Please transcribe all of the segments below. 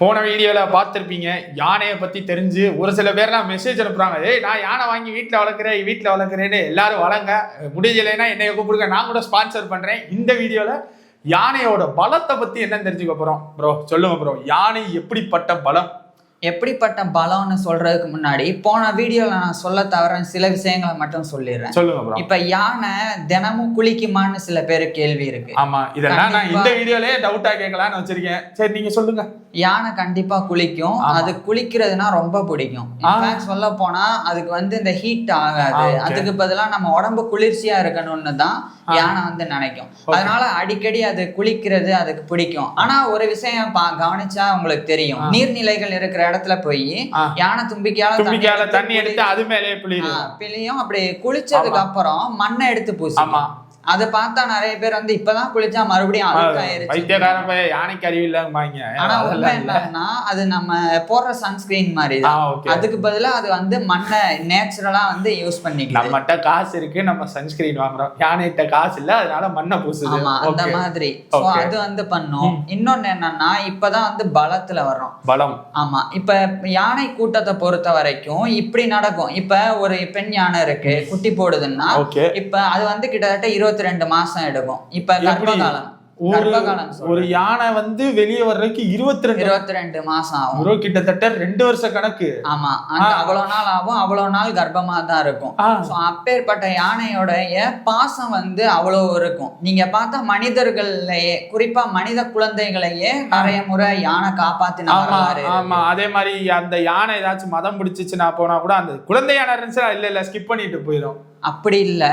போன வீடியோவில் பார்த்துருப்பீங்க, யானையை பற்றி தெரிஞ்சு ஒரு சில பேர்லாம் மெசேஜ் அனுப்புகிறாங்க. ஏய் நான் யானை வாங்கி வீட்டில் வளர்க்குறேன்னு எல்லாரும் வளங்க, முடியலைன்னா என்னைய கூப்பிடுங்க, நான் கூட ஸ்பான்சர் பண்ணுறேன். இந்த வீடியோவில் யானையோட பலத்தை பற்றி என்னன்னு தெரிஞ்சுக்க போகிறோம். ப்ரோ சொல்லுங்க ப்ரோ, யானை எப்படிப்பட்ட பலம்? எப்படிப்பட்ட பலம்னு சொல்றதுக்கு முன்னாடி போன வீடியோல நான் சொல்ல தவற சில விஷயங்களை மட்டும் சொல்லிடுறேன். சொல்லுங்க ப்ரோ. இப்ப யானை தினமும் குளிக்குமான்னு சில பேரு கேள்வி இருக்கு. ஆமா, இதெல்லாம் நான் இந்த வீடியோலயே டவுட்டா கேட்கலாம்னு வச்சிருக்கேன். சரி நீங்க சொல்லுங்க. யானை கண்டிப்பா குளிக்கும். அது குளிக்கிறதுனா ரொம்ப பிடிக்கும். சொல்ல போனா அதுக்கு இந்த ஹீட் ஆகாது. அதுக்கு பதிலா நம்ம உடம்பு குளிர்ச்சியா இருக்கணும்னு தான் யானை நினைக்கும். அதனால அடிக்கடி அது குளிக்கிறது அதுக்கு பிடிக்கும். ஆனா ஒரு விஷயம் கவனிச்சா உங்களுக்கு தெரியும், நீர்நிலைகள் இருக்கிற இடத்துல போய் யானை தும்பிக்கையால தண்ணி எடுத்து அது மேலே பிழியும். அப்படி குளிச்சதுக்கு அப்புறம் மண்ணை எடுத்து பூசி. அதை பார்த்தா நிறைய பேர் இப்பதான் குளிச்சா மறுபடியும் யானைக்கு அறிவு இல்லாம. ஆனா உண்மை என்னன்னா அது நம்ம போடுற சன்ஸ்கிரீன் மாதிரி தான். அதுக்கு பதிலா அது மண்ணை நேச்சுரலா யூஸ் பண்ணிக்கலாம். நம்மகிட்ட காசு இருக்கு, நம்ம சன்ஸ்கிரீன் வாங்குறோம். யானைகிட்ட காசு இல்ல, அதனால மண்ணை பூசுது. ஆமா, அந்த மாதிரி அது பண்ணும். இன்னொன்னு என்னன்னா இப்பதான் பலத்துல வர்றோம். பலம். ஆமா, இப்ப யானை கூட்டத்தை பொறுத்த வரைக்கும் இப்படி நடக்கும். இப்ப ஒரு பெண் யானை இருக்கு, குட்டி போடுதுன்னா இப்ப அது கிட்டத்தட்ட 22 மாசம் எடுக்கும். இப்ப கர்ப்பகாலம் ஒரு யானை வெளியே வர்றதுக்கு 22 மாசம் ஆகும். கிட்டத்தட்ட 2 வருஷ கணக்கு. ஆமா, அவ்வளவு நாள் ஆகும். அவ்வளவு நாள் கர்ப்பமா தான் இருக்கும். அப்பேற்பட்ட யானையோடைய பாசம் அவ்வளவு இருக்கும். நீங்க பார்த்தா மனிதர்களையே, குறிப்பா மனித குழந்தைகளையே நிறைய முறை யானை காப்பாத்தினாரு. ஆமா, அதே மாதிரி அந்த யானை ஏதாச்சும் மதம் பிடிச்சிச்சுன்னா போனா கூட அந்த குழந்தை யானை இருந்துச்சுன்னா இல்ல ஸ்கிப் பண்ணிட்டு போயிடும். அப்படி இல்ல,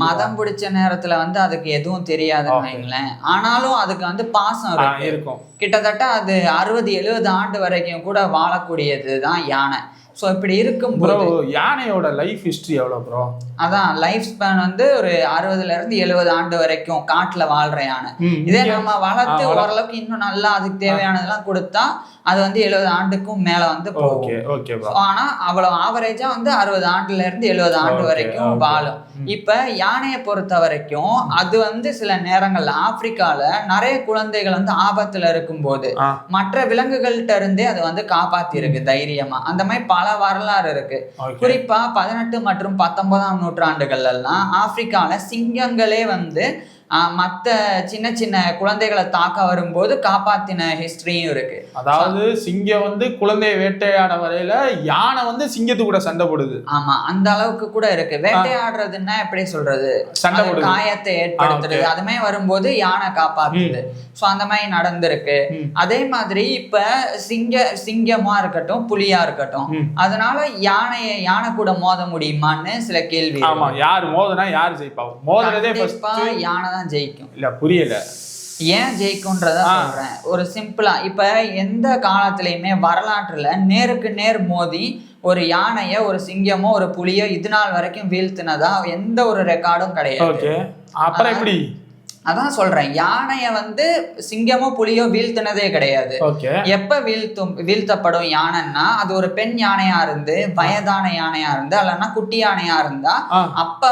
மதம் பிடிச்ச நேரத்துல அதுக்கு எதுவும் தெரியாதுன்னு வைங்களேன். ஆனாலும் அதுக்கு பாசம் இருக்கும். கிட்டத்தட்ட அது 60-70 ஆண்டு வரைக்கும் கூட வாழக்கூடியதுதான் யானை. ஸோ இப்படி இருக்கும்போது யானையோட லைஃப் ஹிஸ்டரி எவ்வளோ ப்ரோ? அதான் லைஃப் ஸ்பேன் ஒரு 60-70 ஆண்டு வரைக்கும் காட்டுல வாழ்ற யானை. இதே நம்ம வளர்த்து ஓரளவுக்கு இன்னும் நல்லா அதுக்கு தேவையானதெல்லாம் கொடுத்தா அது 70 ஆண்டுக்கும் மேல போகும். ஆனா அவ்வளவு ஆவரேஜா 60 ஆண்டுல இருந்து 70 ஆண்டு வரைக்கும் வாழும். இப்ப யானையை பொறுத்த வரைக்கும் அது சில நேரங்கள்ல ஆப்பிரிக்கால நிறைய குழந்தைகள் ஆபத்துல இருக்கும் போது மற்ற விலங்குகள்கிட்ட இருந்தே அது காப்பாத்தி இருக்கு தைரியமா. அந்த மாதிரி பல வரலாறு இருக்கு. குறிப்பா 18 மற்றும் 19ஆம் நூற்றாண்டுகள் எல்லாம் ஆப்பிரிக்கால சிங்கங்களே மத்த சின்ன சின்ன குழந்தைகளை தாக்க வரும்போது காப்பாத்தின ஹிஸ்டரியும் இருக்கு. அதாவது சிங்கம் குழந்தைய வேட்டையாட வரையில யானை சிங்கத்து கூட சண்டை போடுது. ஆமா, அந்த அளவுக்கு கூட இருக்கு. வேட்டையாடுறதுன்னா எப்படி சொல்றது, சண்டை காயத்தை ஏற்படுத்துறது, அதுமே வரும்போது யானை காப்பாத்துது. சோ அந்த மாதிரி நடந்திருக்கு. அதே மாதிரி இப்ப சிங்கமா இருக்கட்டும், புலியா இருக்கட்டும், அதனால யானை கூட மோத முடியுமான்னு சில கேள்வி. ஆமா, யார் மோதனா யார் ஜெயிப்பா? மோதுறதே யானை ஜெயிக்கும். இல்ல புரியல ஏன் ஜெயிக்கும்ன்றத சொல்றேன். ஒரு சிம்பிளா இப்ப எந்த காலத்திலயுமே வரலாற்றுல நேருக்கு நேர் மோதி ஒரு யானைய ஒரு சிங்கமோ ஒரு புலியோ இது நாள் வரைக்கும் வீழ்த்தினதா எந்த ஒரு ரெக்கார்டும் கிடையாது. அப்புறம் எப்படி? அதான் சொல்றேன், யானைய சிங்கமோ புலியோ வீழ்த்தினதே கிடையாது. எப்ப வீழ்த்தப்படும் யானைன்னா அது ஒரு பெண் யானையா இருந்து, வயதான யானையா இருந்து, அல்லனா குட்டி யானையா இருந்தா அப்ப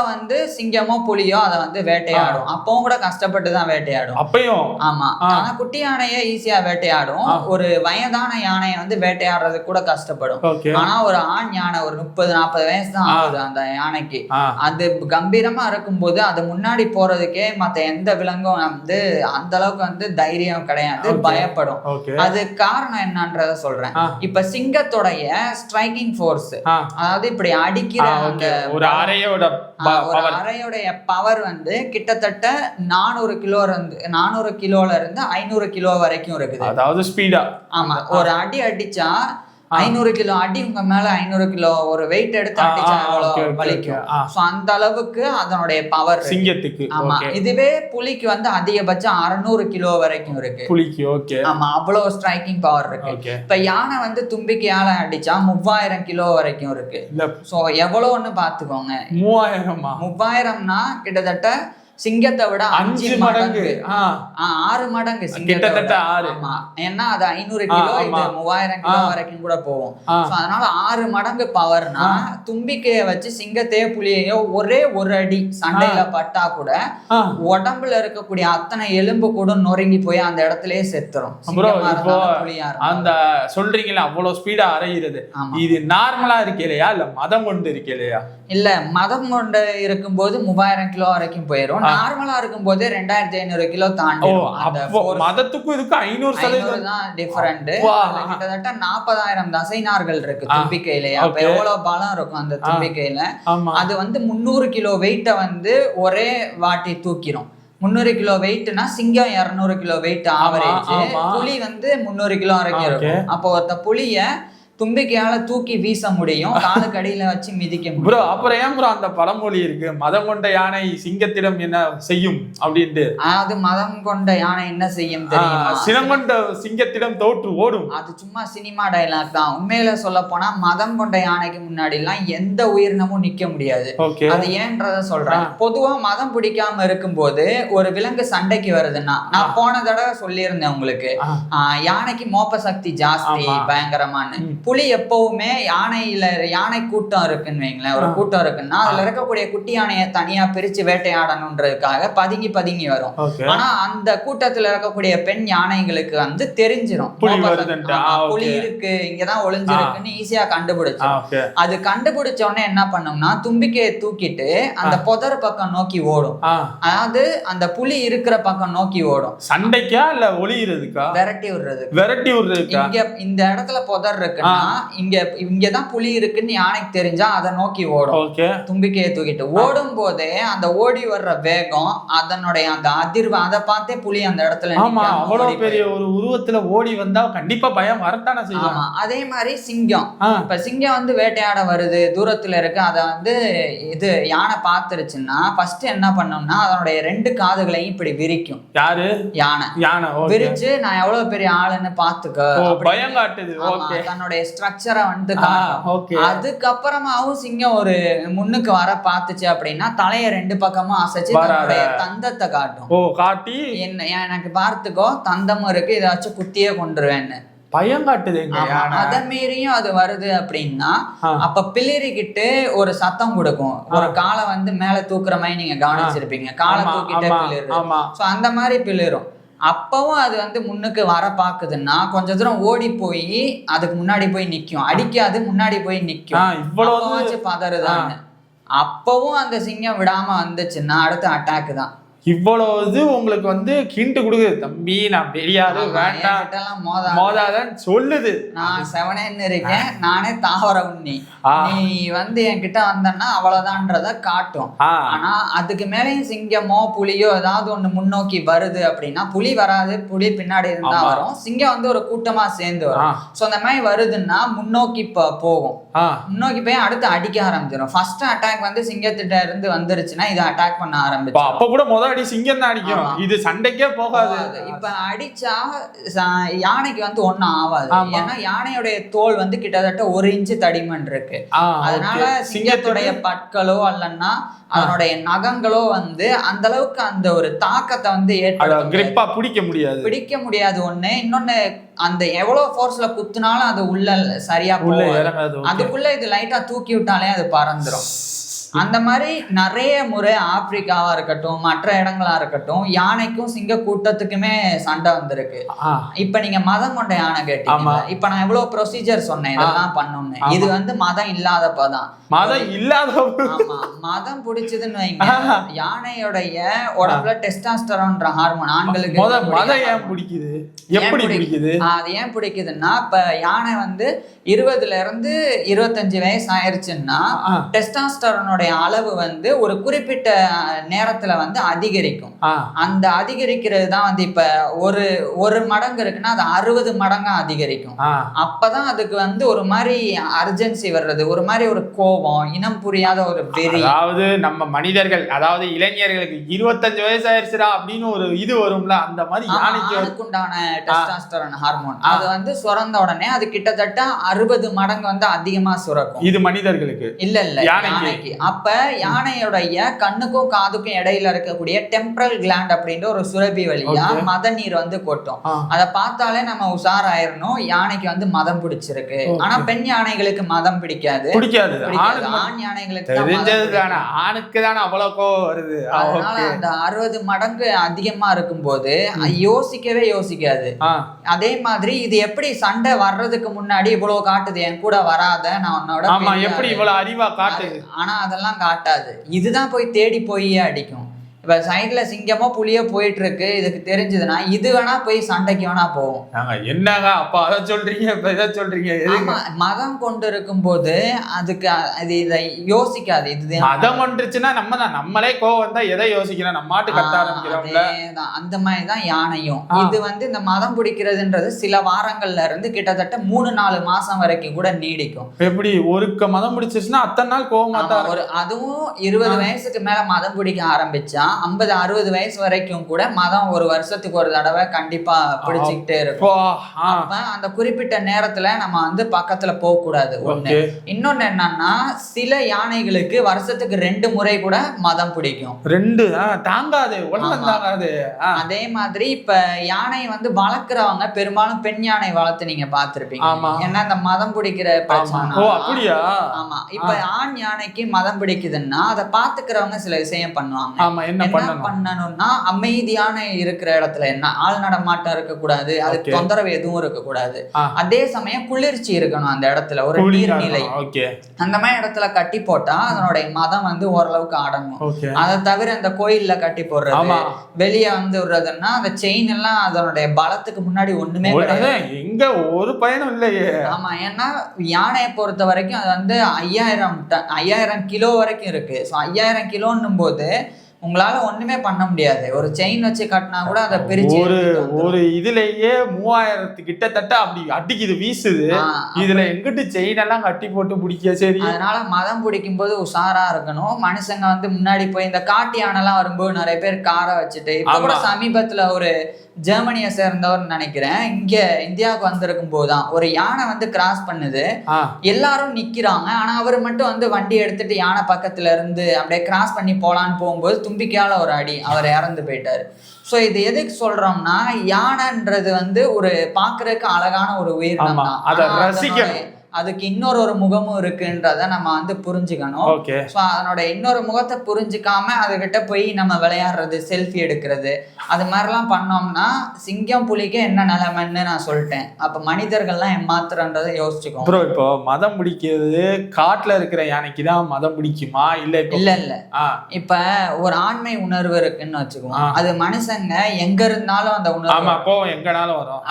சிங்கமோ புலியோ அதை வேட்டையாடும். அப்பவும் கூட கஷ்டப்பட்டு தான் வேட்டையாடும் அப்பயும். ஆமா, ஆனா குட்டி யானைய ஈஸியா வேட்டையாடும். ஒரு வயதான யானைய வேட்டையாடுறது கூட கஷ்டப்படும். ஆனா ஒரு ஆண் யானை ஒரு 30-40 வயசு தான் ஆகுது அந்த யானைக்கு. அது கம்பீரமா இருக்கும்போது அது முன்னாடி போறதுக்கே மத்த எந்த விலங்கும் அந்த அளவுக்கு தைரியம் கிடையாது, பயப்படும். அது காரணம் என்னன்றத சொல்றேன். இப்ப சிங்கத்தோடைய ஸ்ட்ரைக்கிங் ஃபோர்ஸ், அதாவது இப்படி அடிக்கிற ஒரு அறையோட பவர் கிட்டத்தட்ட 400 கிலோல இருந்து 500 கிலோ வரைக்கும் இருக்குது. அதாவது ஸ்பீடா. ஆமா, ஒரு அடி அடிச்சா 500 கிலோ அடி உங்க மேல 500 கிலோ ஒரு வெயிட் எடுத்து அடிச்சா எவ்வளவு வலிக்கும். சோ அந்த அளவுக்கு அதனுடைய பவர் சிங்கத்துக்கு. ஆமா, இதுவே புலிக்கு அதிகபட்சம் 600 கிலோ வரைக்கும் இருக்கு புலிக்கு. ஆமா, அவ்வளவு ஸ்ட்ரைக்கிங் பவர் இருக்கு. இப்ப யானை தும்பிக்கையால அடிச்சா 3000 கிலோ வரைக்கும் இருக்கு. சோ எவ்வளவுன்னு பாத்துக்கோங்க. 3000னா கிட்டத்தட்ட சிங்கத்தை விட 5 மடங்கு. 6 மடங்கு கிட்டத்தட்ட 6. ஆமா, ஏன்னா அது 500 கிலோ, இது 3000 கிலோ வரைக்கும் கூட போகும். அதனால 6 மடங்கு பவர்னா தும்பிக்கைய வச்சு சிங்கத்தையோ புலியையோ ஒரே ஒரு அடி சண்டையில பட்டா கூட உடம்புல இருக்கக்கூடிய அத்தனை எலும்பு கூட நொறுங்கி போய் அந்த இடத்துலயே செத்துரும். அந்த சொல்றீங்களா அவ்வளவு ஸ்பீடா அரைகிறது, இது நார்மலா இருக்கலையா இல்ல மதம் கொண்டு இருக்கலையா? இல்ல, மதம் கொண்டு இருக்கும்போது 3000 கிலோ வரைக்கும் போயிடும். நார்மலா இருக்கும் போது 2500 கிலோ தாண்டி. மதத்துக்கும் இதுக்கு 500% தான் டிஃபரெண்ட். கிட்டத்தட்ட 40,000 தசைநார்கள் இருக்கு தும்பிக்கையில. அப்ப எவ்வளவு பலம் இருக்கும் அந்த தும்பிக்கையில. அது வந்து 300 கிலோ வெயிட்ட வந்து ஒரே வாட்டி தூக்கிரும். 300 கிலோ வெயிட்னா சிங்கம் 200 கிலோ வெயிட் ஆவரேஜ். புலி வந்து 300 கிலோ வரைக்கும் இருக்கும். அப்போ ஒருத்த புலிய தும்பிக்கையால தூக்கி வீச முடியும், காலுக்கு அடியில வச்சு மிதிக்க முடியும். ப்ரோ அப்புறம் ஏன் ப்ரோ அந்த பழமொழி இருக்கு, மதம் கொண்ட யானை சிங்கத்திடம் என்ன செய்யும் அப்படின்ட்டு? அது மதம் கொண்ட யானை என்ன செய்யும் தெரியுமா? சினம் கொண்ட சிங்கத்திடம் தோற்று ஓடும். அது சும்மா சினிமா டைலாக் தான். உண்மையில சொல்ல போனா மதம் கொண்ட யானைக்கு முன்னாடி எல்லாம் எந்த உயிரினமும் நிக்க முடியாது. அது ஏன்றத சொல்றேன். பொதுவா மதம் பிடிக்காம இருக்கும்போது ஒரு விலங்கு சண்டைக்கு வருதுன்னா, நான் போன தடவை சொல்லியிருந்தேன் உங்களுக்கு, யானைக்கு மோப்ப சக்தி ஜாஸ்தி பயங்கரமானு. புலி எப்பவுமே யானை கூட்டம் இருக்குன்னு வைங்களேன், ஒரு கூட்டம் இருக்குன்னா அதுல இருக்கக்கூடிய குட்டி யானையை தனியா பிரிச்சு வேட்டையாடணுன்றதுக்காக பதுங்கி வரும். ஆனா அந்த கூட்டத்துல இருக்கக்கூடிய பெண் யானைகளுக்கு வந்து தெரிஞ்சிடும் புலி இருக்கு, இங்கதான் ஒளிஞ்சிருக்குன்னு ஈஸியா கண்டுபிடிச்சிடும். அது கண்டுபிடிச்ச உடனே என்ன பண்ணும்னா தும்பிக்கையை தூக்கிட்டு அந்த புதர் பக்கம் நோக்கி ஓடும். அதாவது அந்த புலி இருக்கிற பக்கம் நோக்கி ஓடும். சண்டைக்கா இல்ல ஒளியிறதுக்கா? விரட்டி விடுறதுக்கு. இங்க இந்த இடத்துல புதர் இருக்குன்னா இங்கதான் புலி இருக்குன்னு யானைக்கு தெரிஞ்சா அதை நோக்கி ஓடும். தும்பிக்கையை தூக்கிட்டு ஓடும் போதே அந்த ஓடி வர்ற வேகம், அதனுடைய அந்த அதிர்வு, அதை பார்த்தே புலி அந்த இடத்துல அவ்வளவு பெரிய ஒரு உருவத்துல ஓடி வந்தா கண்டிப்பா பயம் வரத்தானே செய்யும். அதே மாதிரி சிங்கம், இப்ப சிங்கம் வந்து வேட்டையாட வருது, தூரத்துல இருக்கு, அதை வந்து இது யானை பார்த்துருச்சுன்னா ஃபர்ஸ்ட் என்ன பண்ணோம்னா அதனுடைய 2 காதுகளையும் இப்படி விரிக்கும். யாரு? யானை விரிச்சு நான் எவ்வளவு பெரிய ஆளுன்னு பாத்துக்க பயம் காட்டுது. தன்னுடைய ஸ்ட்ரக்சரை வந்து அதுக்கப்புறமாவும் சிங்கம் ஒரு முன்னுக்கு வர பாத்துச்சு அப்படின்னா தலைய 2 பக்கமும் அசைச்சு தன்னுடைய தந்தத்தை காட்டும். காட்டி என்ன எனக்கு பார்த்துக்கோ தந்தமும் இருக்கு, இதை வச்சு குத்தியே கொண்டுருவேன்னு பயம் காட்டுது. அத மீறியும் அது வருது அப்படின்னா அப்ப பிளிரிக்கிட்டு ஒரு சத்தம் கொடுக்கும். ஒரு காலை வந்து மேல தூக்குற மாதிரி நீங்க கவனிச்சிருப்பீங்க, காலை தூக்கிட்டே பிளிரு. அந்த மாதிரி பிளிரும். அப்பவும் அது வந்து முன்னுக்கு வர பாக்குதுன்னா கொஞ்ச தூரம் ஓடி போய் அதுக்கு முன்னாடி போய் நிக்கும், அடிக்காது முன்னாடி போய் நிக்கும். இவ்வளவு பதறுதான்னு அப்பவும் அந்த சிங்கம் விடாம வந்துச்சுன்னா அடுத்த அட்டாக் தான். இவ்வளவு உங்களுக்கு வந்து ஹிண்ட் கொடுக்குது, தம்பி நான் பெரியாரு வேண்டாம் மோதாதான் சொல்லுது. நான் செவனேன்னு இருக்கேன், நானே தாவர உண்ணி, நீ வந்து என்கிட்ட வந்தன்னா அவ்வளவுதான்றத காட்டும். ஆனா அதுக்கு மேலேயும் சிங்கமோ புலியோ ஏதாவது ஒண்ணு முன்னோக்கி வருது அப்படின்னா, புலி வராது, புலி பின்னாடி இருந்தா வரும், சிங்கம் வந்து ஒரு கூட்டமா சேர்ந்து வரும். சோ அந்த மாதிரி வருதுன்னா முன்னோக்கி போகும், முன்னோக்கி போய் அடுத்து அடிக்க ஆரம்பிச்சிடும். ஃபர்ஸ்ட் அட்டாக் வந்து சிங்கத்திட்ட இருந்து வந்துருச்சுன்னா இதை அட்டாக் பண்ண ஆரம்பிச்சு. அப்ப கூட முதல் அடி சிங்கம் தான் அடிக்கும், இது சண்டைக்கே போகாது. இப்ப அடிச்சா யானைக்கு வந்து ஒண்ணும் ஆகாது, ஏன்னா யானையுடைய தோல் வந்து கிட்டத்தட்ட 1 இன்ச்சு தடிமன் இருக்கு. அதனால சிங்கத்துடைய பற்களோ அல்லன்னா அதனுடைய நகங்களோ வந்து அந்த அளவுக்கு அந்த ஒரு தாக்கத்தை வந்து பிடிக்க முடியாது. ஒண்ணு, இன்னொன்னு அந்த எவ்வளவு ஃபோர்ஸ்ல குத்துனாலும் அது உள்ள சரியா போகும், அதுக்குள்ள இது லைட்டா தூக்கி விட்டாலே அது பறந்துரும். அந்த மாதிரி நிறைய முறை ஆப்பிரிக்காவா இருக்கட்டும் மற்ற இடங்களா இருக்கட்டும் யானைக்கும் சிங்க கூட்டத்துக்குமே சண்டை வந்திருக்கு. இப்ப நீங்க மதம் கொண்ட யானை கேட்டீங்க, இப்ப நான் எவ்வளவு ப்ரொசீஜர் சொன்னேன் இதெல்லாம் பண்ணணும்னு, இது வந்து மதம் இல்லாதப்பதான். மதம் இல்லாத மதம் பிடிச்சதுன்னு வைங்க, யானையோடைய உடம்புல டெஸ்டாஸ்டரோன்ற ஹார்மோன் ஆண்களுக்கு மதம் ஏன் பிடிக்குது, எப்படி பிடிக்குது? அது ஏன் பிடிக்குதுன்னா இப்ப யானை வந்து 20ல இருந்து 25 வயசு ஆயிருச்சுன்னா டெஸ்டாஸ்டரோனுடைய அளவு வந்து ஒரு குறிப்பிட்ட நேரத்துல வந்து அதிகரிக்கும். அந்த அதிகரிக்கிறது தான் வந்து இப்ப ஒரு மடங்கு இருக்குன்னா அது 60 மடங்கா அதிகரிக்கும். அப்பதான் அதுக்கு வந்து ஒரு மாதிரி அர்ஜென்சி வர்றது, ஒரு மாதிரி ஒரு கோபம், இனம் புரியாத ஒரு வெறி. அதாவது நம்ம மனிதர்கள், அதாவது இளைஞர்களுக்கு 25 வயசு ஆயிடுச்சுடா அப்படின்னு ஒரு இது வரும்ல, அந்த மாதிரி யானைக்கு உண்டான டெஸ்டாஸ்டரோன் ஹார்மோன் அது வந்து சுரந்த உடனே அது கிட்டத்தட்ட 60 மடங்கு வந்து அதிகமா சுரக்கும். இது மனிதர்களுக்கு இல்ல யானைக்கு. அப்ப யானையுடைய கண்ணுக்கும் காதுக்கும் இடையில இருக்கக்கூடிய டெம்பரல் கிளாண்ட் அப்படின்ற ஒரு சுரபி வழியா மத நீர் வந்து கொட்டும். அதை பார்த்தாலே நம்ம உஷாராயிரணும் யானைக்கு வந்து மதம் பிடிச்சிருக்கு. ஆனா பெண் யானைகளுக்கு மதம் பிடிக்காது. ஆண் யானைகளுக்கு ஆணுக்கு தானே அவ்வளவு கோவம் வருது. அதனால அந்த 60 மடங்கு அதிகமா இருக்கும்போது யோசிக்கவே யோசிக்காது. அதே மாதிரி இது எப்படி சண்டை வர்றதுக்கு முன்னாடி இவ்வளவு காட்டுது, என் கூட வராத, நான் உன்னோட எப்படி இவ்வளவு அறிவா காட்டுது. ஆனா அதெல்லாம் காட்டாது. இதுதான் போய் தேடி போய் அடிக்கும். இப்ப சைட்ல சிங்கமோ புலியோ போயிட்டு இருக்கு, இதுக்கு தெரிஞ்சதுன்னா இது வேணா போய் சண்டைக்கு வேணா போகும். என்னங்க அப்ப அதை சொல்றீங்க, இப்ப இதை சொல்றீங்க. மதம் கொண்டு இருக்கும் போது அதுக்கு அது இதை யோசிக்காது. இது மதம் கொண்டுருச்சுன்னா நம்ம தான் நம்மளே கோவம் வந்தா எதை யோசிக்கிறோம், நம்ம மாட்டு கட்ட ஆரம்பிக்கிறோம்ல. அந்த மாதிரிதான் யானையும். இது வந்து இந்த மதம் பிடிக்கிறதுன்றது சில வாரங்கள்ல இருந்து கிட்டத்தட்ட 3-4 மாசம் வரைக்கும் கூட நீடிக்கும். எப்படி ஒருக்க மதம் பிடிச்சிருச்சுன்னா அத்தனை நாள் கோவம் அதுவும் 20 வயசுக்கு மேல மதம் பிடிக்க ஆரம்பிச்சா 50-60 வயசு வரைக்கும் கூட மதம் ஒரு வருஷத்துக்கு ஒரு தடவை கண்டிப்பா பிடிச்சுக்கிட்டே இருக்கும். அப்ப அந்த குறிப்பிட்ட நேரத்துல நம்ம வந்து பக்கத்துல போக கூடாது. ஒண்ணு. இன்னொன்னு என்னன்னா சில யானைகளுக்கு வருஷத்துக்கு 2 முறை கூட மதம் பிடிக்கும். 2 தாங்காது. அதே மாதிரி இப்ப யானை வந்து வளர்க்குறவங்க பெரும்பாலும் பெண் யானை வளர்த்து நீங்க பாத்திருப்பீங்க. ஏன்னா இந்த மதம் பிடிக்கிற பிரச்சனை. ஆமா. இப்ப ஆண் யானைக்கு மதம் பிடிக்குதுன்னா அதை பாத்துக்கிறவங்க சில விஷயம் பண்ணுவாங்க. என்ன பண்ணணும்னா அமைதியான இருக்கிற இடத்துல என்ன ஆள் நடமாட்டம் இருக்கக்கூடாது, அதுக்கு தொந்தரவு எதுவும் இருக்கக்கூடாது. அதே சமயம் குளிர்ச்சி இருக்கணும் அந்த இடத்துல, ஒரு நீர்நிலை. அந்த மாதிரி இடத்துல கட்டி போட்டா அதனுடைய மதம் வந்து ஓரளவுக்கு அடங்கும். அதை தவிர அந்த கோயில்ல கட்டி போடுறது, வெளியே வந்து விடுறதுன்னா அந்த செயின் எல்லாம் அதனுடைய பலத்துக்கு முன்னாடி ஒண்ணுமே கிடையாது. எங்க ஒரு பயனும் இல்லையே. ஆமா. ஏன்னா யானையை பொறுத்த வரைக்கும் அது வந்து 5000 கிலோ வரைக்கும் இருக்கு. 5000 கிலோன்னும் போது உங்களால ஒண்ணுமே பண்ண முடியாது. ஒரு செயின் வச்சு கட்டினா கூட அதை பிரிச்சு ஒரு இதுலயே 3000 கிட்டத்தட்ட அப்படி அடிக்குது, வீசுது. இதுல எங்கிட்டு செயின் எல்லாம் கட்டி போட்டு பிடிக்க. சரி, அதனால மதம் பிடிக்கும் போது உஷாரா இருக்கணும். மனுஷங்க வந்து முன்னாடி போய் இந்த காட்டு யானை எல்லாம் வரும்போது நிறைய பேர் காரை வச்சுட்டு, இப்ப கூட சமீபத்துல ஒரு ஜெர்மனியை சேர்ந்தவர் நினைக்கிறேன், இங்க இந்தியாவுக்கு வந்திருக்கும் போதுதான் ஒரு யானை வந்து கிராஸ் பண்ணுது. எல்லாரும் நிக்கிறாங்க. ஆனா அவர் மட்டும் வந்து வண்டி எடுத்துட்டு யானை பக்கத்துல இருந்து அப்படியே கிராஸ் பண்ணி போலான்னு போகும்போது தும்பிக்கையால ஒரு அடி, அவர் இறந்து போயிட்டாரு. ஸோ இது எதுக்கு சொல்றோம்னா, யானைன்றது வந்து ஒரு பாக்குறதுக்கு அழகான ஒரு உயிரினம் தான். அதுக்கு இன்னொரு முகமும் இருக்குன்றத நம்ம வந்து புரிஞ்சுக்கணும். ஸோ அதனோட இன்னொரு முகத்தை புரிஞ்சுக்காம அதுகிட்ட போய் நம்ம விளையாடுறது, செல்ஃபி எடுக்கிறது, அது மாதிரிலாம் பண்ணோம்னா சிங்கம் புலிக்கு என்ன நிலைமைன்னு நான் சொல்லிட்டேன். அப்ப மனிதர்கள்லாம் ஏமாத்துறன்றதை யோசிச்சுக்கோம். ப்ரோ, இப்போ மதம் பிடிக்கிறது காட்டுல இருக்கிற யானைக்கு தான் மதம் பிடிக்குமா? இல்ல இப்ப ஒரு ஆண்மை உணர்வு இருக்குன்னு வச்சுக்குவோம். அது மனுஷங்க எங்க இருந்தாலும் அந்த உணர்வு எங்கனாலும் வரும்.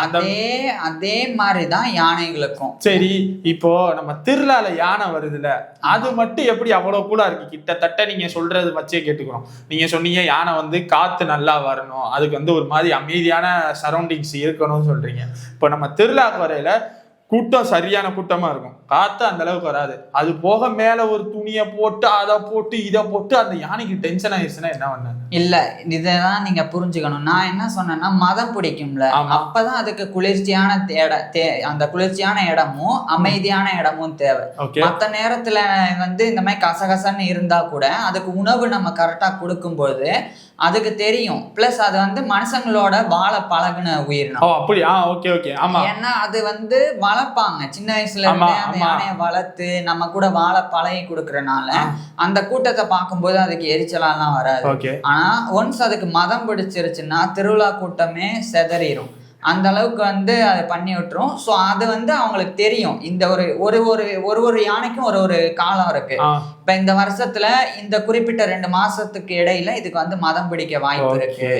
அதே மாதிரிதான் யானைகளுக்கும். சரி, இப்போ நம்ம திருவிழால யானை வருதுல, அது மட்டும் எப்படி அவ்வளவு கூட இருக்கு? கிட்டத்தட்ட நீங்க சொல்றது வச்சே கேட்டுக்கிறோம். நீங்க சொன்னீங்க யானை வந்து காத்து நல்லா வரணும், அதுக்கு வந்து ஒரு மாதிரி அமைதியான சரௌண்டிங்ஸ் இருக்கணும்னு சொல்றீங்க. இப்போ நம்ம திருவிழாக்கு வரையில கூட்டம் சரியான கூட்டமா இருக்கும், காத்து அந்த அளவுக்கு வராது. அது போக மேல ஒரு துணியை போட்டு அதை போட்டு இதை போட்டு அந்த யானைக்கு டென்ஷன் ஆயிடுச்சுன்னா என்ன பண்ண? இல்ல, இதான் நீங்க புரிஞ்சுக்கணும். நான் என்ன சொன்னேன்னா மதம் பிடிக்கும்ல, அப்பதான் அதுக்கு குளிர்ச்சியான அந்த குளிர்ச்சியான இடமும் அமைதியான இடமும் தேவை. மற்ற நேரத்துல வந்து இந்த மாதிரி கசகசன்னு இருந்தா கூட அதுக்கு உணவு நம்ம கரெக்டா கொடுக்கும்போது அதுக்கு தெரியும். பிளஸ் அது வந்து மனுஷங்களோட வாழ பழகுன உயிரினம். அப்படியா? Okay okay. ஆமா. ஏன்னா அது வந்து வளர்ப்பாங்க சின்ன வயசுல இருந்தே, அந்த யானையை வளர்த்து நம்ம கூட வாழ பழகி கொடுக்கறனால அந்த கூட்டத்தை பார்க்கும்போது அதுக்கு எரிச்சலாம் வராது. ஆனா ஒன்ஸ் அதுக்கு மதம் பிடிச்சிருச்சுன்னா திருவிழா கூட்டமே செதறிடும். அந்த அளவுக்கு வந்து அதை பண்ணி விட்டுரும். ஸோ அது வந்து அவங்களுக்கு தெரியும். இந்த ஒரு யானைக்கும் ஒரு காலம் இருக்கு. இப்ப இந்த வருஷத்துல இந்த குறிப்பிட்ட 2 மாசத்துக்கு இடையில இதுக்கு வந்து மதம் பிடிக்க வாய்ப்பு இருக்கு.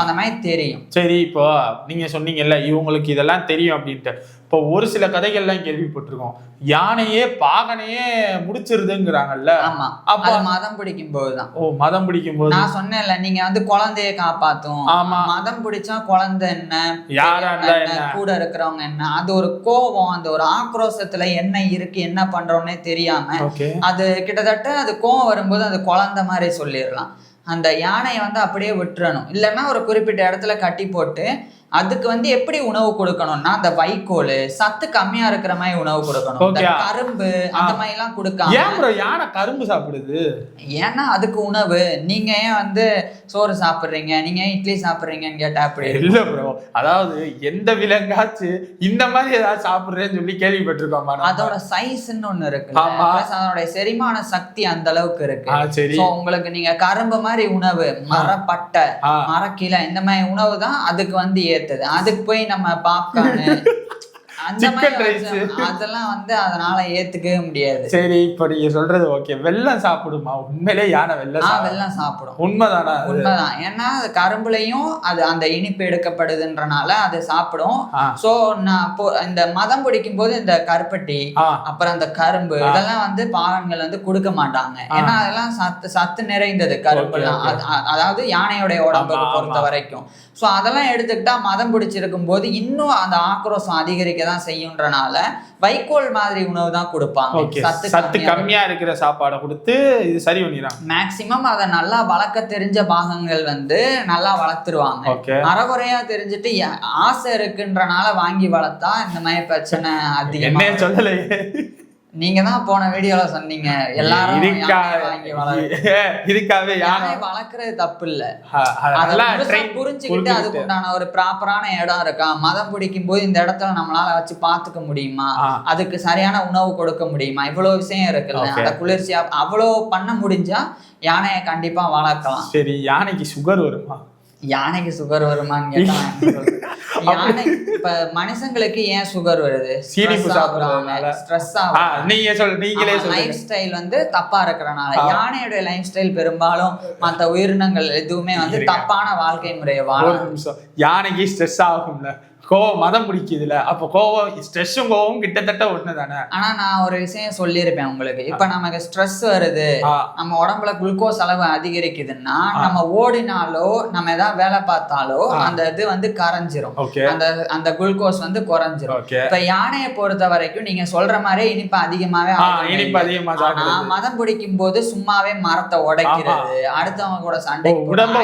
அந்த மாதிரி தெரியும். சரி, இப்போ நீங்க சொன்னீங்கல்ல இவங்களுக்கு இதெல்லாம் தெரியும் அப்படின்ட்டு. இப்போ ஒரு சில கதைகள்லாம் கேள்விப்பட்டிருக்கோம், யானையே பாகனையே முடிச்சிருதுங்கிறாங்கல்ல. ஆமா, அப்ப மதம் பிடிக்கும் போதுதான். மதம் பிடிக்கும் போது நான் சொன்னேன்ல, நீங்க வந்து குழந்தைய காப்பாத்தும். ஆமா, மதம் பிடிச்சா குழந்தை என்ன, யாரா என்ன, கூட இருக்கிறவங்க என்ன, அது ஒரு கோபம், அந்த ஒரு ஆக்ரோஷத்துல என்ன இருக்கு, என்ன பண்றோம்னே தெரியாம அது கிட்டத்தட்ட அது கோபம் வரும்போது அது குழந்தை மாதிரி சொல்லிடலாம். அந்த யானையை வந்து அப்படியே விட்டுறணும். இல்லைன்னா ஒரு குறிப்பிட்ட இடத்துல கட்டி போட்டு அதுக்கு வந்து எப்படி உணவு கொடுக்கணும்னா அந்த வைக்கோல் சத்து கம்மியா இருக்கிற மாதிரி உணவு கொடுக்கணும். கரும்பு அந்த மாதிரி எல்லாம் கொடுக்காம. ஏன் ப்ரோ யானை கரும்பு சாப்பிடுது? ஏன்னா அதுக்கு உணவு. நீங்க ஏன் வந்து சோறு சாப்பிடுறீங்க, நீங்க ஏன் இட்லி சாப்பிடுறீங்கன்னு கேட்டா அப்படி இல்ல ப்ரோ. அதாவது எந்த விலங்காச்சு இந்த மாதிரி ஏதாவது சாப்பிடுறேன்னு சொல்லி கேள்விப்பட்டிருக்கோமா? அதோட சைஸ்ன்னு ஒண்ணு இருக்கு, அதோட செரிமான சக்தி அந்த அளவுக்கு இருக்கு. உங்களுக்கு நீங்க கரும்பு மாதிரி உணவு, மரப்பட்டை, மரக்கீரை இந்த மாதிரி உணவு தான் அதுக்கு வந்து ஏத்தது. அதுக்கு போய் நம்ம பாப்கார்னு அந்த மாதிரி அதெல்லாம் வந்து அதனால ஏத்துக்கவே முடியாது. சரி, இப்ப நீங்க சொல்றது ஓகே. வெல்லம் சாப்பிடுமா? உண்மையிலே யானை வெல்லம் சாப்பிடும். உண்மைதானா? உண்மைதான். ஏன்னா அது கரும்புலையும் அது அந்த இனிப்பு எடுக்கப்படுதுன்றனால அது சாப்பிடும். சோ நான் இந்த மதம் பிடிக்கும் போது இந்த கருப்பட்டி அப்புறம் அந்த கரும்பு இதெல்லாம் வந்து பாகன்கள் வந்து கொடுக்க மாட்டாங்க. ஏன்னா அதெல்லாம் சத்து நிறைந்தது கரும்பு எல்லாம். அதாவது யானையோட உடம்புக்கு பொறுத்த வரைக்கும். சோ அதெல்லாம் எடுத்துக்கிட்டா மதம் பிடிச்சிருக்கும் போது இன்னும் அந்த ஆக்ரோஷம் அதிகரிக்க தான் செய்யும்ன்றனால வைக்கோல் மாதிரி உணவு தான் கொடுப்பாங்க. சத்து கம்மியா இருக்கிற சாப்பாடை கொடுத்து இது சரி பண்ணிடுறாங்க. மேக்சிமம் அதை நல்லா வளர்க்க தெரிஞ்ச பாகங்கள் வந்து நல்லா வளர்த்துருவாங்க. அறகுறையா தெரிஞ்சுட்டு ஆசை இருக்குன்றனால வாங்கி வளர்த்தா இந்த மாதிரி பிரச்சனை அதிகமா. என்ன சொல்லலையே, நீங்க தான் போன வீடியோல சொன்னீங்க எல்லாரும் இதுக்காகவே யானை வளர்க்கறது தப்பு இல்ல. அதெல்லாம் புரிஞ்சுக்கிட்டு அதுக்கு உண்டான ஒரு ப்ராப்பரான இடம் இருக்கா, மதம் பிடிக்கும் போது இந்த இடத்துல நம்மளால வச்சு பாத்துக்க முடியுமா, அதுக்கு சரியான உணவு கொடுக்க முடியுமா, இவ்வளவு விஷயம் இருக்குல்ல. அந்த குளிர்ச்சியா அவ்வளவு பண்ண முடிஞ்சா யானையை கண்டிப்பா வளர்க்கலாம். சரி, யானைக்கு சுகர் வருமா? யானைக்கு சுகர் வருமான்னு கேட்டா யானை இப்ப மனுஷங்களுக்கு ஏன் சுகர் வருது? சீனிப்பு சாப்பிடுறதுனால, ஸ்ட்ரெஸ் ஆகும். நீங்க நீங்களே லைஃப் ஸ்டைல் வந்து தப்பா இருக்கிறனால. யானையோட லைஃப் ஸ்டைல் பெரும்பாலும் மற்ற உயிரினங்கள் எதுவுமே வந்து தப்பான வாழ்க்கை முறையை வாழும். யானைக்கு ஸ்ட்ரெஸ் ஆகும்ல, கோவம் மதம் பிடிக்குதுல, அப்ப கோவம் ஸ்ட்ரெஸ்ஸும் கோவம் கிட்டத்தட்ட ஒண்ணு தானே. ஆனா நான் ஒரு விஷயம் சொல்லியிருப்பேன் உங்களுக்கு. இப்ப நமக்கு ஸ்ட்ரெஸ் வருது, நம்ம உடம்புல குளுக்கோஸ் அளவு அதிகரிக்குதுன்னா நம்ம ஓடினாலோ நம்ம ஏதாவது வேலை பார்த்தாலோ அந்த இது வந்து கரைஞ்சிரும், அந்த குளுக்கோஸ் வந்து குறைஞ்சிரும். இப்ப யானையை பொறுத்த வரைக்கும் நீங்க சொல்ற மாதிரியே இனிப்பு அதிகமாவே மதம் பிடிக்கும் போது சும்மாவே மரத்தை உடைக்கிறது, அடுத்தவங்க கூட சண்டை, உடல்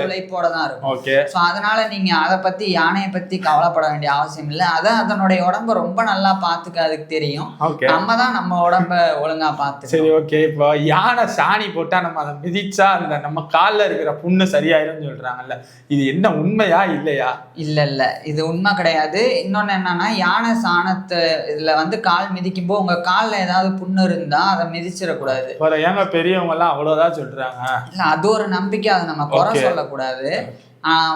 உழைப்போட தான் இருக்கும். அதனால நீங்க அதை பத்தி யானையை பத்தி கவலைப்பட வேண்டிய அவசியம் இல்லை. அதான் அதனுடைய உடம்ப ரொம்ப நல்லா பாத்துக்க அதுக்கு தெரியும். நம்ம தான் நம்ம உடம்ப ஒழுங்கா பாத்து. சரி, ஓகே. இப்போ யானை சாணி போட்டா நம்ம அதை மிதிச்சா அந்த நம்ம கால்ல இருக்கிற புண்ணு சரியாயிரும்னு சொல்றாங்கல்ல, இது என்ன உண்மையா இல்லையா? இல்ல இது உண்மை கிடையாது. இன்னொன்னு என்னன்னா, யானை சாணத்தை இதுல வந்து கால் மிதிக்கும் போது உங்க கால்ல ஏதாவது புண்ணு இருந்தா அதை மிதிச்சிடக்கூடாது. ஏங்க பெரியவங்க எல்லாம் அவ்வளவுதான் சொல்றாங்க. இல்ல, அது ஒரு நம்பிக்கை, அதை நம்ம குறை சொல்லக்கூடாது.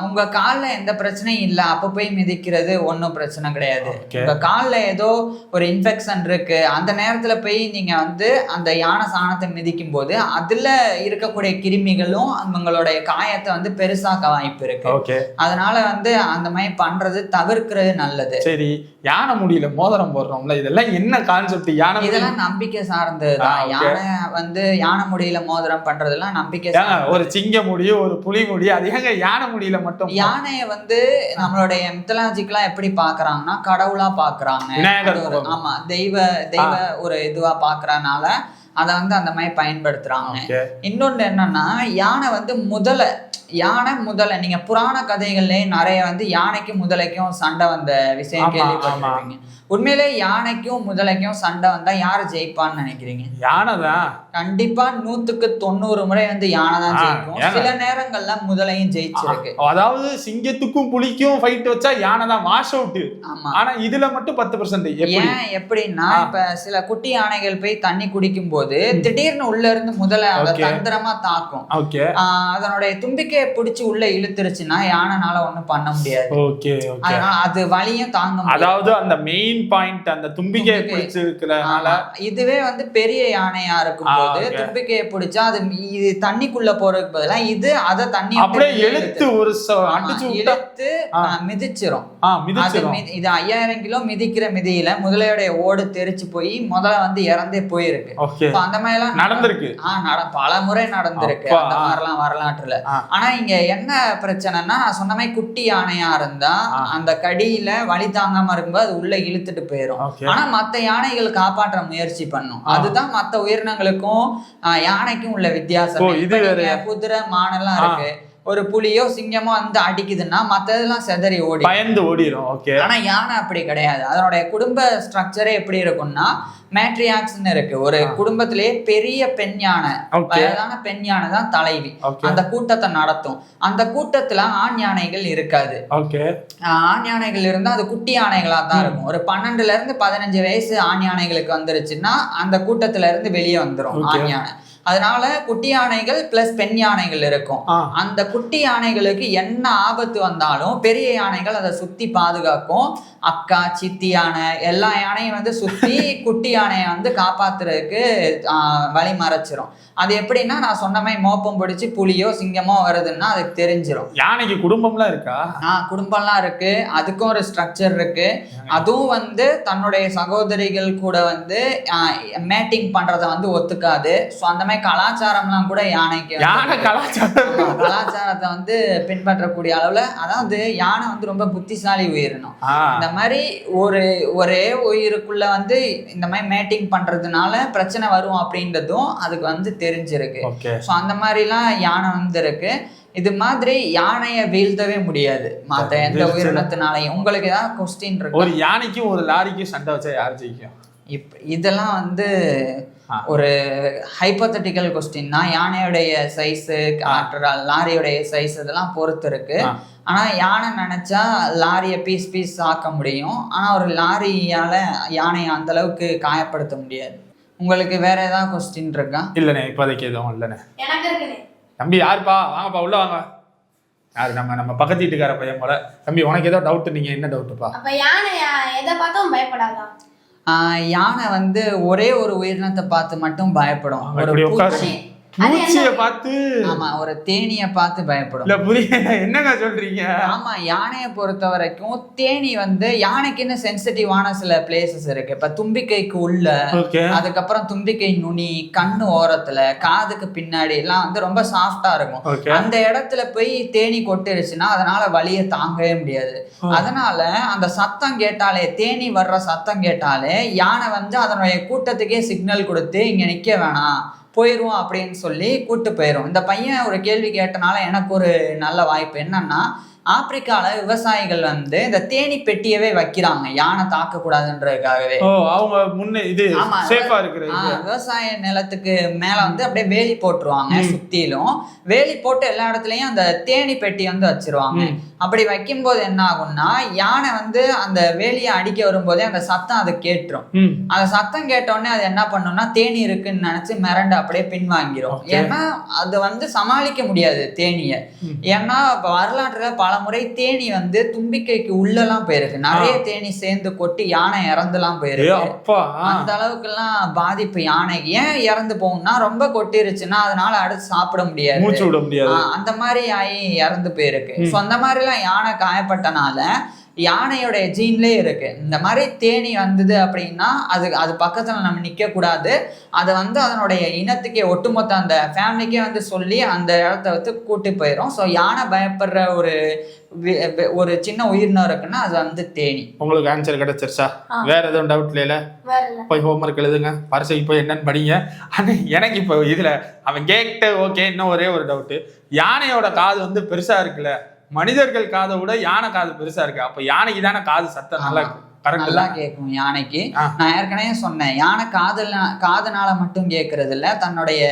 உங்க கால்ல எந்த பிரச்சனையும் இல்ல, அப்ப போய் மிதிக்கிறது ஒன்னும் பிரச்சனை கிடையாது. உங்க கால்ல ஏதோ ஒரு இன்ஃபெக்ஷன் இருக்கு, அந்த நேரத்துல போய் நீங்க வந்து அந்த யானை சாணத்தை மிதிக்கும் போது அதுல இருக்கக்கூடிய கிருமிகளும் உங்களுடைய காயத்தை வந்து பெருசாக்க வாய்ப்பு இருக்கு. அதனால வந்து அந்த மாதிரி பண்றது தவிர்க்கிறது நல்லது. சரி, யானை முடியல மோதிரம் போடுறோம்ல, இதெல்லாம் என்ன கான்செப்ட்? யானை இதெல்லாம் நம்பிக்கை சார்ந்ததுதான். யானை வந்து யானை முடியல மோதிரம் பண்றதெல்லாம் நம்பிக்கை. ஒரு சிங்க முடி, ஒரு புலி முடி, அது ஏங்க யானை முடியல மட்டும்? யானைய வந்து நம்மளுடைய மித்தலாஜிக்கலா எப்படி பாக்குறாங்கன்னா கடவுளா பாக்குறாங்க. ஆமா, தெய்வ ஒரு இதுவா பாக்குறதுனால அதை வந்து அந்த மாதிரி பயன்படுத்துறாங்க. இன்னொன்னு என்னன்னா, யானை வந்து முதலை நீங்க புராண கதைகள்லயே நிறைய வந்து யானைக்கும் முதலைக்கும் சண்டை வந்த விஷயம் கேள்விப்பட்டிருப்பீங்க. உண்மையிலே யானைக்கும் முதலைக்கும் சண்டை வந்தா யாரு ஜெயிப்பான்னு நினைக்கிறீங்க? யானை தான். கண்டிப்பா 100க்கு 90 முறை வந்து யானை தான் ஜெயிக்கும். சில நேரங்கள்ல முதலையும் ஜெயிச்சிருக்கு. அதாவது சிங்கத்துக்கும் புலிக்கும் ஃபைட் வச்சா யானை தான் வாஷ் அவுட். ஆனா இதுல மட்டும் 10%. ஏன் எப்படின்னா, இப்ப சில குட்டி யானைகள் போய் தண்ணி குடிக்கும் போது திடீர்னு உள்ள இருந்து முதலை அதை தந்திரமா தாக்கும். அதனுடைய தும்பிக்கையை பிடிச்சு உள்ள இழுத்துருச்சுன்னா யானைனால ஒண்ணும் பண்ண முடியாது. அதனால அது வலியும் தாங்க முடியாது. அதாவது அந்த மெயின் பாயிண்ட் அந்த தும்பிக்கையை பிடிச்சு இருக்கிறதுனால. இதுவே வந்து பெரிய யானையா இருக்கும் போது தும்பிக்கையை பிடிச்சா அது தண்ணிக்குள்ள போறதுக்கு பதிலா இது அதை தண்ணி அப்படியே இழுத்து மிதிச்சிரும். இது 5000 கிலோ மிதிக்கிற மிதியில முதலையோடைய ஓடு தெரிச்சு போய் முதல்ல வந்து இறந்தே போயிருக்கு. அந்த மாதிரி எல்லாம் நடந்திருக்கு. பல முறை நடந்திருக்கு அந்த மாதிரிலாம் வரலாற்றுல. ஆனா இங்க என்ன பிரச்சனைன்னா, நான் சொன்ன மாதிரி குட்டி யானையா இருந்தா அந்த கடியில வலி தாங்காம இருக்கும்போது அது உள்ள இழுத்துட்டு போயிடும். ஆனா மத்த யானைகள் காப்பாற்ற முயற்சி பண்ணும். அதுதான் மத்த உயிரினங்களுக்கும் யானைக்கும் உள்ள வித்தியாசம். குதிரை மானெல்லாம் இருக்கு. ஒரு புலியோ சிங்கமோ வந்து அடிக்குதுன்னா மத்ததெல்லாம் செதறி பயந்து ஓடிடும். ஓகே. ஆனா யானை அப்படி கிடையாது. அதனுடைய குடும்ப ஸ்ட்ரக்சரே எப்படி இருக்கும்னா மேட்ரியாக்ஸ்ன்னு இருக்கு. ஒரு குடும்பத்திலேயே பெரிய பெண் யானை, வயதான பெண் யானை தான் தலைவி. அந்த கூட்டத்தை நடத்தும். அந்த கூட்டத்துல ஆண் யானைகள் இருக்காது. ஆண் யானைகள் இருந்தா அது குட்டி யானைகளா தான் இருக்கும். ஒரு 12ல இருந்து 15 வயசு ஆண் யானைகளுக்கு வந்துருச்சுன்னா அந்த கூட்டத்துல இருந்து வெளியே வந்துடும் ஆண் யானை. அதனால குட்டி யானைகள் பிளஸ் பெண் யானைகள் இருக்கும். அந்த குட்டி யானைகளுக்கு என்ன ஆபத்து வந்தாலும் பெரிய யானைகள் அதை சுத்தி பாதுகாக்கும். அக்கா, சித்தி யானை எல்லா யானையும் வந்து சுத்தி குட்டி யானையை வந்து காப்பாத்துறதுக்கு வழி மறைச்சிரும். அது எப்படின்னா நான் சொன்ன மாதிரி மோப்பம் பிடிச்சி புலியோ சிங்கமோ வருதுன்னா அதுக்கு தெரிஞ்சிடும். யானைக்கு குடும்பம்லாம் இருக்கா? குடும்பம்லாம் இருக்கு. அதுக்கும் ஒரு ஸ்ட்ரக்சர் இருக்கு. அதுவும் வந்து தன்னுடைய சகோதரிகள் கூட வந்து மேட்டிங் பண்றத வந்து ஒத்துக்காது. ஸோ அந்த மாதிரி கலாச்சாரம்லாம் கூட யானைக்கு கலாச்சாரத்தை வந்து பின்பற்றக்கூடிய அளவுல, அதாவது யானை வந்து ரொம்ப புத்திசாலி உயிரினம். இந்த மாதிரி ஒரே உயிருக்குள்ள வந்து இந்த மாதிரி மேட்டிங் பண்றதுனால பிரச்சனை வரும் அப்படின்றதும் அதுக்கு வந்து தெரிஞ்சிருக்கு. ஸோ அந்த மாதிரிலாம் யானை வந்து இருக்கு. இது மாதிரி யானையை வீழ்த்தவே முடியாது மற்ற எந்த உயிரினத்தினாலையும். உங்களுக்கு ஏதாவது கொஸ்டின் இருக்கு? ஒரு யானைக்கும் ஒரு லாரிக்கும் சண்டை வச்சா யார் ஜெயிக்கும்? இதெல்லாம் வந்து ஒரு ஹைப்போதெட்டிக்கல் கொஸ்டின் தான். யானையுடைய சைஸு, லாரியுடைய சைஸ் இதெல்லாம் பொறுத்து இருக்கு. ஆனா யானை நினைச்சா லாரியை பீஸ் ஆக்க முடியும். ஆனா ஒரு லாரியால யானையை அந்த அளவுக்கு காயப்படுத்த முடியாது. உங்களுக்கு வேற ஏதாவது கொஸ்டின் இருக்கா? இல்லண்ணே, இப்போதைக்கு எதுவும் இல்லைண்ணே. தம்பி யாருப்பா? வாங்கப்பா உள்ள வாங்க. யாரு? நம்ம பக்கத்து வீட்டுக்கார பையன் போல. தம்பி உனக்கு ஏதோ டவுட்? நீங்க என்ன டவுட்டுப்பா? யானை வந்து ஒரே ஒரு உயிரினத்தை பார்த்து மட்டும் பயப்படும். ஒரு தேனிய பார்த்து பயப்படும். என்னங்க சொல்றீங்க? ஆமா, யானையை பொறுத்த வரைக்கும் தேனி வந்து யானைக்குன்னு சென்சிட்டிவான சில பிளேசஸ் இருக்கு. இப்ப தும்பிக்கைக்கு உள்ள, அதுக்கப்புறம் தும்பிக்கை நுனி, கண்ணு ஓரத்துல, காதுக்கு பின்னாடி எல்லாம் வந்து ரொம்ப சாஃப்டா இருக்கும். அந்த இடத்துல போய் தேனி கொட்டிருச்சுன்னா அதனால வலியை தாங்கவே முடியாது. அதனால அந்த சத்தம் கேட்டாலே, தேனி வர்ற சத்தம் கேட்டாலே யானை வந்து அதனுடைய கூட்டத்துக்கே சிக்னல் கொடுத்து இங்க நிக்க வேணாம், போயிடுவோம் அப்படின்னு சொல்லி கூட்டு போயிடும். இந்த பையன் ஒரு கேள்வி கேட்டனால எனக்கு ஒரு நல்ல வாய்ப்பு என்னன்னா, ஆப்பிரிக்கால விவசாயிகள் வந்து இந்த தேனி பெட்டியவே வைக்கிறாங்க யானை தாக்க கூடாதுன்றதுக்காகவே. அவங்க முன்னே இது சேஃபா இருக்கு. விவசாய நிலத்துக்கு மேல வந்து அப்படியே வேலி போட்டுருவாங்க. சுத்திலும் வேலி போட்டு எல்லா இடத்துலயும் அந்த தேனி பெட்டி வந்து வச்சிருவாங்க. அப்படி வைக்கும் போது என்ன ஆகும்னா, யானை வந்து அந்த வேலியை அடிக்க வரும்போதே அந்த சத்தம் அதை கேட்டுரும். அந்த சத்தம் கேட்டோடனே அது என்ன பண்ணும்னா, தேனி இருக்குன்னு நினைச்சு மிரண்டு அப்படியே பின்வாங்கிரும். ஏன்னா அது வந்து சமாளிக்க முடியாது தேனிய. ஏன்னா வரலாற்றுல பல முறை தேனி வந்து தும்பிக்கைக்கு உள்ளெல்லாம் போயிருக்கு. நிறைய தேனி சேர்ந்து கொட்டி யானை இறந்துலாம் போயிருக்கு. அந்த அளவுக்கு எல்லாம் பாதிப்பு யானைக்கு. ஏன் இறந்து போகும்னா, ரொம்ப கொட்டிருச்சுன்னா அதனால அடுத்து சாப்பிட முடியாது, அந்த மாதிரி ஆகி இறந்து போயிருக்கு. ஸோ அந்த மாதிரி யானை காயப்பட்டனால யானையோட ஜீன்லே இருக்கு. இந்த மாதிரி தேனி வந்தது அப்படின்னா அது பக்கத்துல நம்ம நிக்க கூடாது. அதை வந்து அதனுடைய இனத்துக்கே, ஒட்டுமொத்த அந்த ஃபேமிலிக்கே வந்து சொல்லி அந்த இடத்த வந்து கூட்டி போயிடும். ஸோ யானை பயப்படுற ஒரு சின்ன உயிரினம் இருக்குன்னா அது வந்து தேனி. உங்களுக்கு ஆன்சர் கிடைச்சிருச்சா? வேற எதுவும் டவுட் இல்ல? போய் ஹோம்ஒர்க் எழுதுங்க, பரிசைக்கு போய் என்னன்னு படிங்க. ஆனால் எனக்கு இப்போ இதுல அவன் கேட்ட ஓகே, இன்னும் ஒரே ஒரு டவுட்டு. யானையோட காது வந்து பெருசா இருக்குல்ல, மனிதர்கள் காதை விட யானை காது பெருசா இருக்கு. அப்ப யானைக்கு தானே காது சத்தம் நல்லா கேட்கும். யானைக்கு நான் ஏற்கனவே சொன்னேன், யானை காதுனால மட்டும் கேட்கறது இல்ல, தன்னுடைய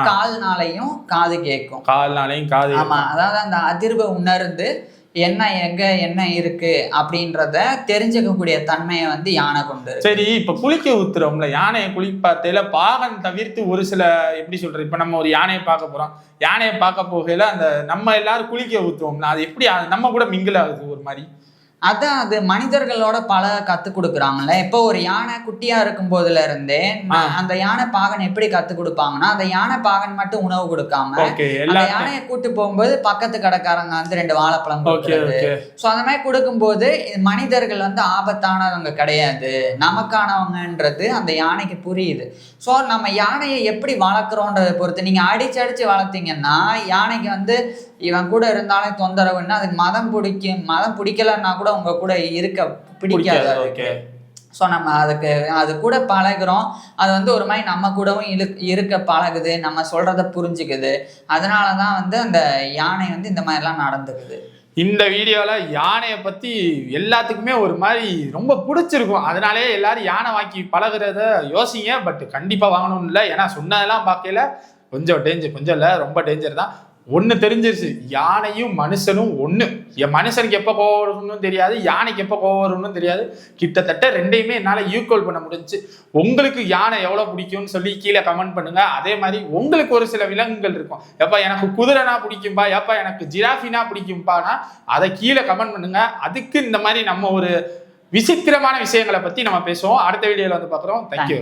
கால்னாலையும் காது கேட்கும். கால்னாலையும் காது. ஆமா, அதாவது அந்த அதிர்வை உணர்ந்து என்ன இருக்கு அப்படின்றத தெரிஞ்சுக்கக்கூடிய தன்மையை வந்து யானை கொண்டு. சரி, இப்ப குளிக்க ஊத்துறோம்ல, யானையை குளிப்பாத்தையில பாகன் தவிர்த்து ஒரு சில, எப்படி சொல்றது, இப்ப நம்ம ஒரு யானையை பார்க்க போறோம், யானையை பார்க்க போகையில அந்த நம்ம எல்லாரும் குளிக்க ஊத்துவோம்ல, அது எப்படி நம்ம கூட மிங்கிள் ஆகுது ஒரு மாதிரி? அதான், அது மனிதர்களோட பல கத்து கொடுக்குறாங்கல்ல. இப்போ ஒரு யானை குட்டியா இருக்கும் போதுல இருந்தே அந்த யானை பாகன் எப்படி கத்து கொடுப்பாங்கன்னா, அந்த யானை பாகன் மட்டும் உணவு கொடுக்காம அந்த யானையை கூட்டு போகும்போது பக்கத்து கடைக்காரங்க வந்து 2 வாழைப்பழம் கொடுக்குறது. ஸோ அந்த மாதிரி கொடுக்கும்போது மனிதர்கள் வந்து ஆபத்தானவங்க கிடையாது, நமக்கானவங்கன்றது அந்த யானைக்கு புரியுது. ஸோ நம்ம யானையை எப்படி வளர்க்குறோன்றதை பொறுத்து, நீங்க அடிச்சு வளர்த்தீங்கன்னா யானைக்கு வந்து இவன் கூட இருந்தாலே தொந்தரவுன்னா அதுக்கு மதம் பிடிக்கலன்னா கூட உங்க கூட இருக்க பிடிக்காது. ஸோ நம்ம அது கூட பழகுறோம். அது வந்து ஒரு மாதிரி நம்ம கூடவும் இருக்க பழகுது, நம்ம சொல்றத புரிஞ்சுக்குது. அதனால தான் வந்து அந்த யானை வந்து இந்த மாதிரிலாம் நடந்துக்குது. இந்த வீடியோவில் யானையை பற்றி எல்லாத்துக்குமே ஒரு மாதிரி ரொம்ப பிடிச்சிருக்கும். அதனாலே எல்லாரும் யானை வாங்கி பழகுறத யோசிங்க. பட் கண்டிப்பாக வாங்கணும்னு இல்லை. ஏன்னா சொன்னதெல்லாம் பார்க்கல கொஞ்சம் டேஞ்சர், கொஞ்சம் இல்லை ரொம்ப டேஞ்சர் தான். ஒன்று தெரிஞ்சிருச்சு, யானையும் மனுஷனும் ஒன்று. என் மனுஷனுக்கு எப்போ கோவம் வரும்னு தெரியாது, யானைக்கு எப்போ கோவம் வரும்னு தெரியாது. கிட்டத்தட்ட ரெண்டையுமே என்னால் ஈக்குவல் பண்ண முடிஞ்சுச்சு. உங்களுக்கு யானை எவ்வளோ பிடிக்கும்னு சொல்லி கீழே கமெண்ட் பண்ணுங்க. அதே மாதிரி உங்களுக்கு ஒரு சில விலங்குகள் இருக்கும், எப்போ எனக்கு குதிரைனா பிடிக்கும்பா, எப்போ எனக்கு ஜிராஃபினா பிடிக்கும்பானா அதை கீழே கமெண்ட் பண்ணுங்க. அதுக்கு இந்த மாதிரி நம்ம ஒரு விசித்திரமான விஷயங்களை பற்றி நம்ம பேசுவோம். அடுத்த வீடியோவில் வந்து பார்க்குறோம். தேங்க்யூ.